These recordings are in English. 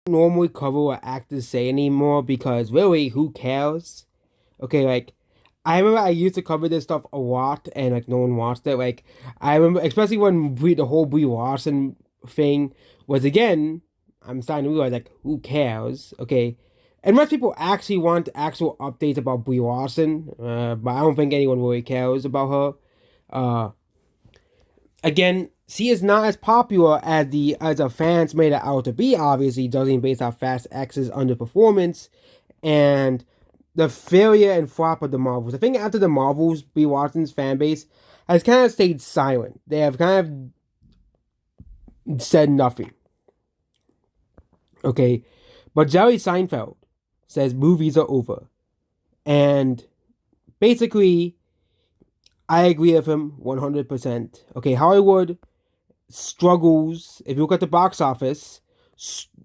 normally cover what actors say anymore because really, who cares? Okay, like I remember I used to cover this stuff a lot and like no one watched it. Like I remember especially when the whole Brie Larson thing was again, I'm starting to realize like who cares? Okay. And most people actually want actual updates about Brie Larson, but I don't think anyone really cares about her. Uh, Again, she is not as popular as the fans made it out to be. Obviously, judging based off Fast X's underperformance and the failure and flop of the Marvels. I think after the Marvels, Brie Larson's fan base has kind of stayed silent. They have kind of said nothing. Okay, but Jerry Seinfeld says movies are over, and basically, I agree with him 100%. Okay, Hollywood struggles, if you look at the box office,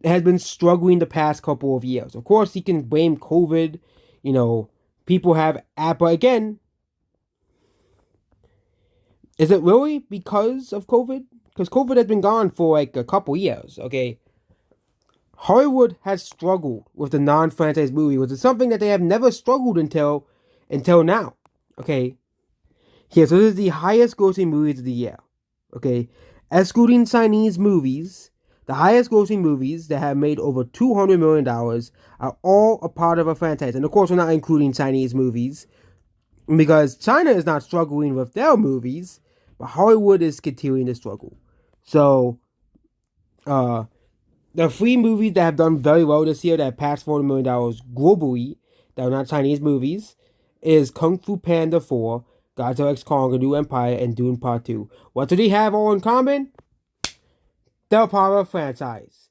has been struggling the past couple of years. Of course, you can blame COVID. You know, people have, but again, is it really because of COVID? Because COVID has been gone for like a couple years. Okay, Hollywood has struggled with the non-franchise movie, which is something that they have never struggled until now. Okay, here, so this is the highest grossing movies of the year. Okay, excluding Chinese movies, the highest grossing movies that have made over $200 million are all a part of a franchise. And of course, we're not including Chinese movies because China is not struggling with their movies, but Hollywood is continuing to struggle. So, uh, the three movies that have done very well this year that have passed $40 million globally, that are not Chinese movies, is Kung Fu Panda 4, Godzilla X Kong, A New Empire, and Dune Part 2. What do they have all in common? They're part of a franchise.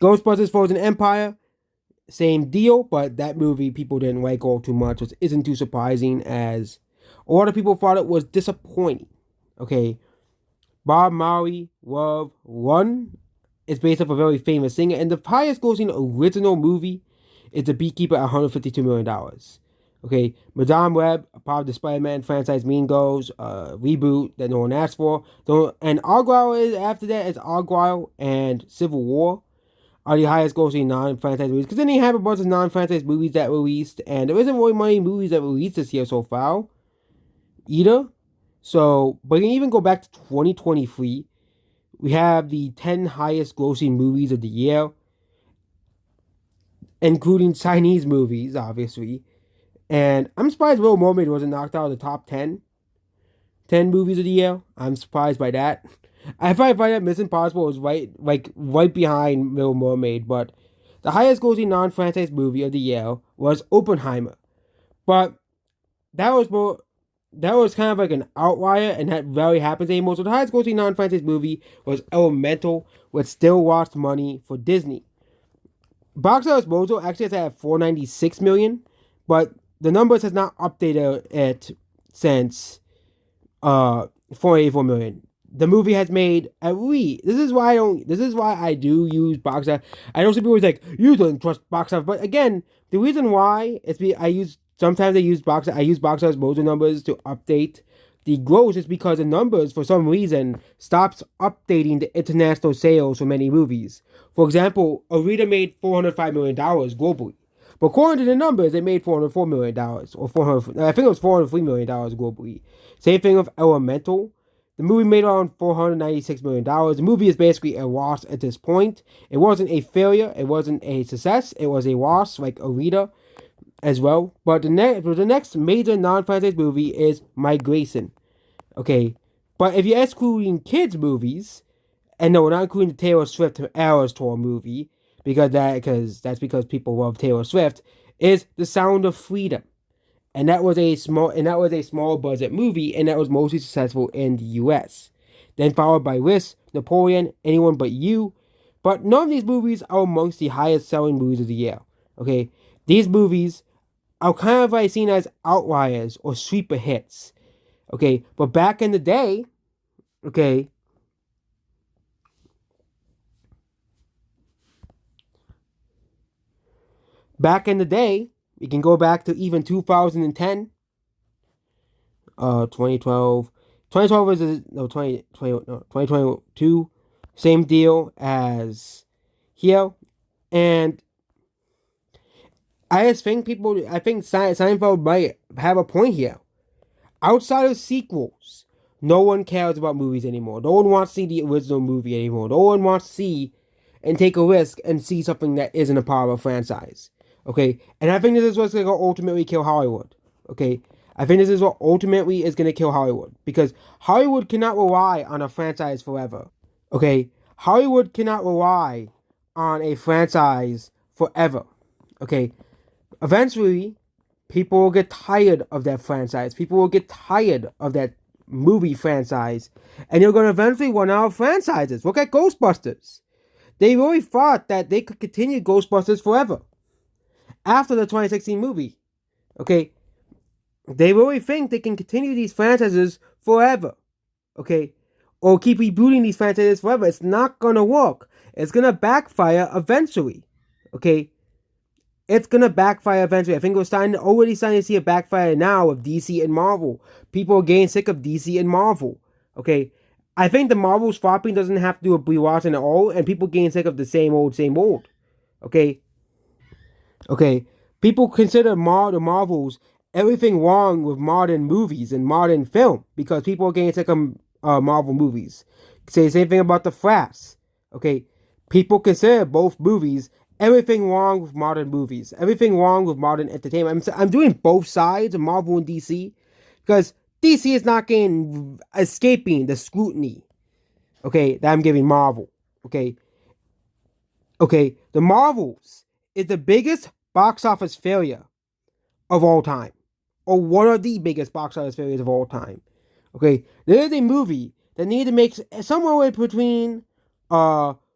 Ghostbusters Frozen Empire, same deal, but that movie people didn't like all too much, which isn't too surprising as a lot of people thought it was disappointing. Okay, Bob Marley Love Run is based off a very famous singer, and the highest grossing original movie is The Beekeeper at $152 million. Okay, Madame Web, a part of the Spider-Man franchise Mean Girls, reboot that no one asked for. And Argyle is after that is Argyle and Civil War are the highest grossing non-franchise movies. Because then you have a bunch of non-franchise movies that released, and there isn't really many movies that released this year so far either. So, but you can even go back to 2023. We have the 10 highest grossing movies of the year, including Chinese movies, obviously. And I'm surprised Little Mermaid wasn't knocked out of the top 10 movies of the year. I'm surprised by that. I find that Mission Impossible was right behind Little Mermaid, but the highest grossing non-franchise movie of the year was Oppenheimer. But that was more that was kind of like an outlier, and that rarely happens anymore. So the highest grossing non-franchise movie was Elemental, which still lost money for Disney. Box Office Mojo actually has had 496 million, but the numbers has not updated it since 484 million. The movie has made at least this is why I do use box office. I know some people are like, you don't trust box office, but again, the reason why is because I use box office mojo numbers to update the gross is because the numbers for some reason stops updating the international sales for many movies. For example, Arita made $405 million globally. But according to the numbers, it made $404 million, or 400. I think it was $403 globally. Same thing with Elemental. The movie made around $496 million. The movie is basically a loss at this point. It wasn't a failure. It wasn't a success. It was a loss, like Arita as well. But the next major non-franchise movie is Migration. Okay, but if you're excluding kids movies, and no, we're not including the Taylor Swift Eras Tour movie because because people love Taylor Swift, is The Sound of Freedom, and that was a small budget movie, and that was mostly successful in the U.S. Then followed by Risk, Napoleon, Anyone But You, but none of these movies are amongst the highest selling movies of the year. Okay, these movies are kind of like seen as outliers or sleeper hits. Okay, but back in the day, okay, back in the day, we can go back to even 2010, 2012. 2012 is no 2020 no 2022. Same deal as here. And I just think I think Seinfeld might have a point here. Outside of sequels, no one cares about movies anymore. No one wants to see the original movie anymore. No one wants to see and take a risk and see something that isn't a part of a franchise. Okay, and I think this is what's going to ultimately kill Hollywood. Okay, I think this is what ultimately is going to kill Hollywood because Hollywood cannot rely on a franchise forever. Okay, Hollywood cannot rely on a franchise forever. Okay, eventually, people will get tired of that franchise. People will get tired of that movie franchise, and you're going to eventually run out of franchises. Look at Ghostbusters. They really thought that they could continue Ghostbusters forever after the 2016 movie. Okay, they really think they can continue these franchises forever. Okay, or keep rebooting these franchises forever. It's not gonna work. It's gonna backfire eventually. Okay, it's gonna backfire eventually. I think we're already starting to see a backfire now of DC and Marvel. People are getting sick of DC and Marvel. Okay, I think the Marvel swapping doesn't have to do with rewatching at all, and people getting sick of the same old, same old. Okay, okay. People consider the Marvels everything wrong with modern movies and modern film because people are getting sick of Marvel movies. Say the same thing about the Flash. Okay, people consider both movies everything wrong with modern movies, everything wrong with modern entertainment. I'm doing both sides of Marvel and DC because DC is not getting escaping the scrutiny. Okay, that I'm giving Marvel. Okay, okay, the Marvels is the biggest box office failure of all time, or one of the biggest box office failures of all time. Okay, there is a movie that needed to make somewhere between 400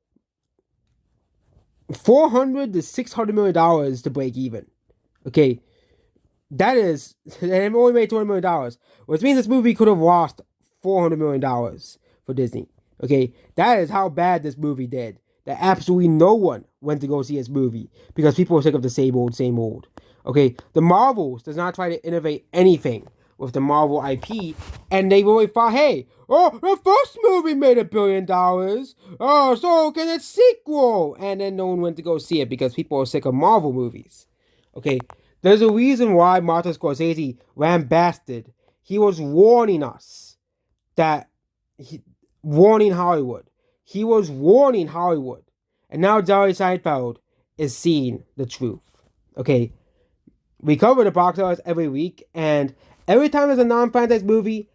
to $600 million to break even. Okay, that is, they only made $200 million, which means this movie could have lost $400 million for Disney. Okay, that is how bad this movie did. That absolutely no one went to go see this movie because people are sick of the same old, same old. Okay, the Marvels does not try to innovate anything with the Marvel IP, and they really thought, hey, oh, the first movie made $1 billion. Oh, so can a sequel? And then no one went to go see it because people are sick of Marvel movies. Okay, there's a reason why Martin Scorsese lambasted. He was warning us that, warning Hollywood. He was warning Hollywood. And now Jerry Seinfeld is seeing the truth. Okay, we cover the box office every week, and every time there's a non-franchise movie,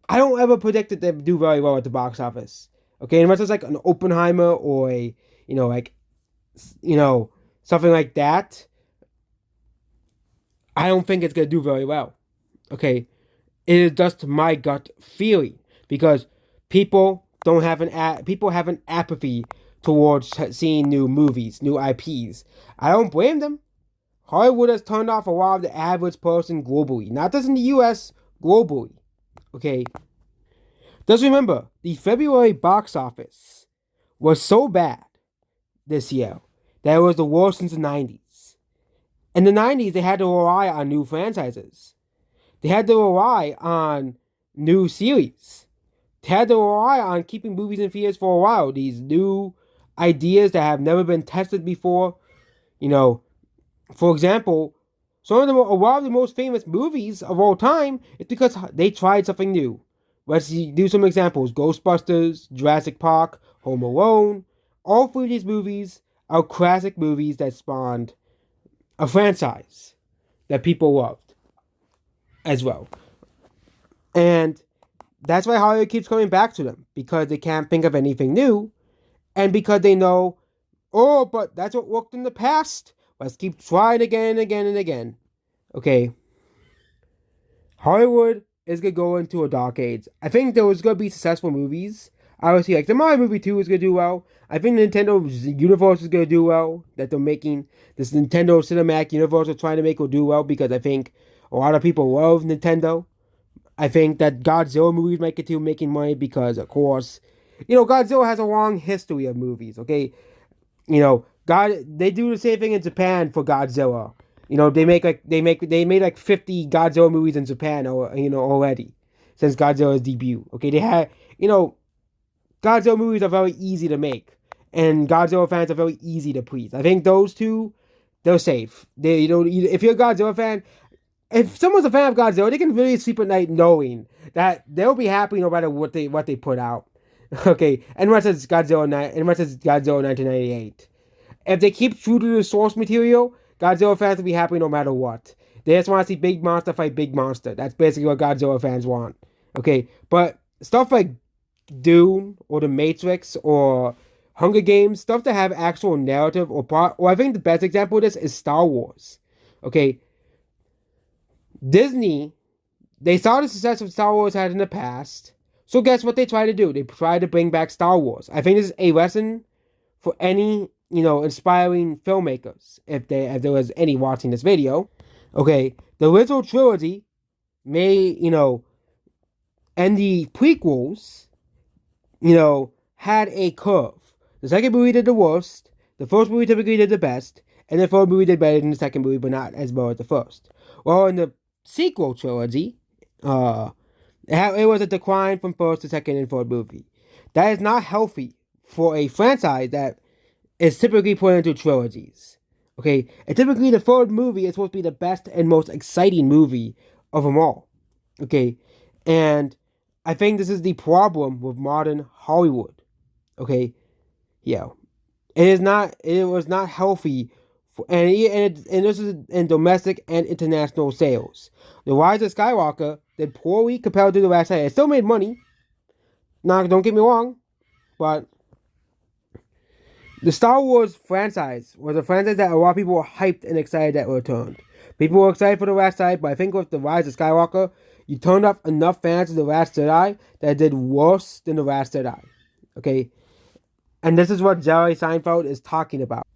I don't ever predict that they do very well at the box office. Okay, unless it's like an Oppenheimer or a, you know, something like that. I don't think it's gonna do very well. Okay, it is just my gut feeling because people have an apathy towards seeing new movies, new IPs. I don't blame them. Hollywood has turned off a lot of the average person globally, not just in the U.S., globally. Okay, just remember the February box office was so bad this year that it was the worst since the '90s. In the '90s, they had to rely on new franchises. They had to rely on new series. They had to rely on keeping movies in theaters for a while. These new ideas that have never been tested before. You know, for example, a lot of the most famous movies of all time is because they tried something new. Let's do some examples. Ghostbusters, Jurassic Park, Home Alone. All three of these movies are classic movies that spawned a franchise that people loved as well. And that's why Hollywood keeps coming back to them, because they can't think of anything new, and because they know, oh, but that's what worked in the past. Let's keep trying again and again and again. Okay. Hollywood is going to go into a dark age. I think there was going to be successful movies. Obviously, like the Mario movie 2 is going to do well. I think Nintendo's universe is going to do well. That they're making this Nintendo cinematic universe they're trying to make will do well, because I think a lot of people love Nintendo. I think that Godzilla movies might continue making money because, of course, Godzilla has a long history of movies. Okay, they do the same thing in Japan for Godzilla. They made like 50 Godzilla movies in Japan, already since Godzilla's debut. Okay, they had Godzilla movies are very easy to make, and Godzilla fans are very easy to please. I think those two, they're safe. If you're a Godzilla fan, if someone's a fan of Godzilla, they can really sleep at night knowing that they'll be happy no matter what they put out. Okay, unless it's Godzilla 1998. If they keep true to the source material, Godzilla fans will be happy no matter what. They just want to see big monster fight big monster. That's basically what Godzilla fans want. Okay, but stuff like Dune or The Matrix or Hunger Games, stuff that have actual narrative or plot. Or I think the best example of this is Star Wars. Okay, Disney, they saw the success of Star Wars had in the past. So guess what they tried to do? They tried to bring back Star Wars. I think this is a lesson for any, inspiring filmmakers, if there was any watching this video. Okay, the original trilogy may, and the prequels, had a curve. The second movie did the worst, the first movie typically did the best, and the third movie did better than the second movie, but not as well as the first. Well, in the sequel trilogy, it was a decline from first to second and third movie. That is not healthy for a franchise that is typically put into trilogies. Okay, and typically the third movie is supposed to be the best and most exciting movie of them all. Okay, and I think this is the problem with modern Hollywood. Okay, yeah, it was not healthy, and this is in domestic and international sales. The Rise of Skywalker did poorly compared to the last time. It still made money. Now, don't get me wrong, but the Star Wars franchise was a franchise that a lot of people were hyped and excited that returned. People were excited for The Last Jedi, but I think with The Rise of Skywalker, you turned up enough fans of The Last Jedi that it did worse than The Last Jedi. Okay? And this is what Jerry Seinfeld is talking about.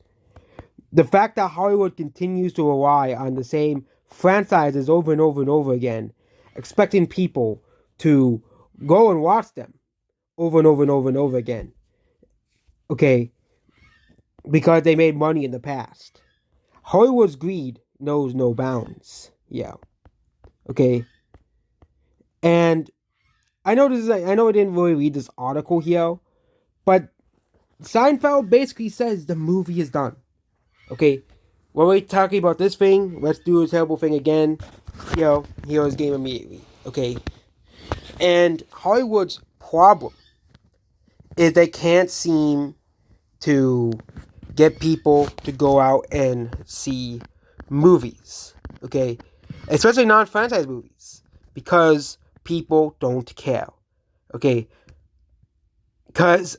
The fact that Hollywood continues to rely on the same franchises over and over and over again, expecting people to go and watch them over and over and over and over again. Okay? Because they made money in the past. Hollywood's greed knows no bounds. Yeah. Okay. And I know I didn't really read this article here, but Seinfeld basically says the movie is done. Okay. When we're talking about this thing, let's do a terrible thing again. Hero's game immediately. Okay. And Hollywood's problem is they can't seem to get people to go out and see movies, okay? Especially non-franchise movies, because people don't care, okay? Because,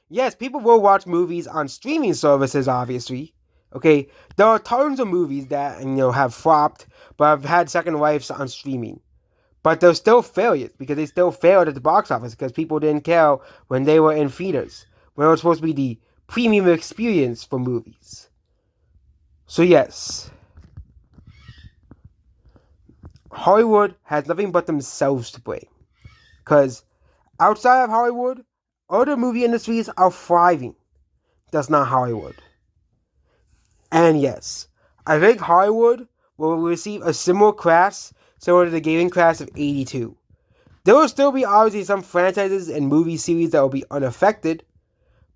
yes, people will watch movies on streaming services, obviously, okay? There are tons of movies that, have flopped, but have had second lives on streaming. But they're still failures, because they still failed at the box office, because people didn't care when they were in theaters, when it was supposed to be the premium experience for movies. So yes, Hollywood has nothing but themselves to blame. Because outside of Hollywood, other movie industries are thriving. That's not Hollywood. And yes, I think Hollywood will receive a similar crash similar to the gaming crash of 82. There will still be obviously some franchises and movie series that will be unaffected,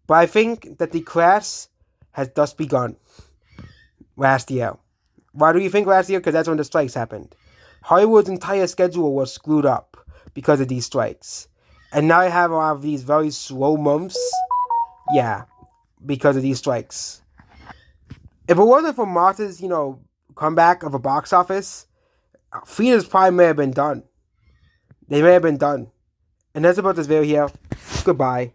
but I think that the crash has thus begun last year. Why do you think last year? Because that's when the strikes happened. Hollywood's entire schedule was screwed up because of these strikes. And now I have a lot of these very slow months. Yeah, because of these strikes. If it wasn't for Martha's, comeback of a box office, theaters probably may have been done. They may have been done. And that's about this video here. Goodbye.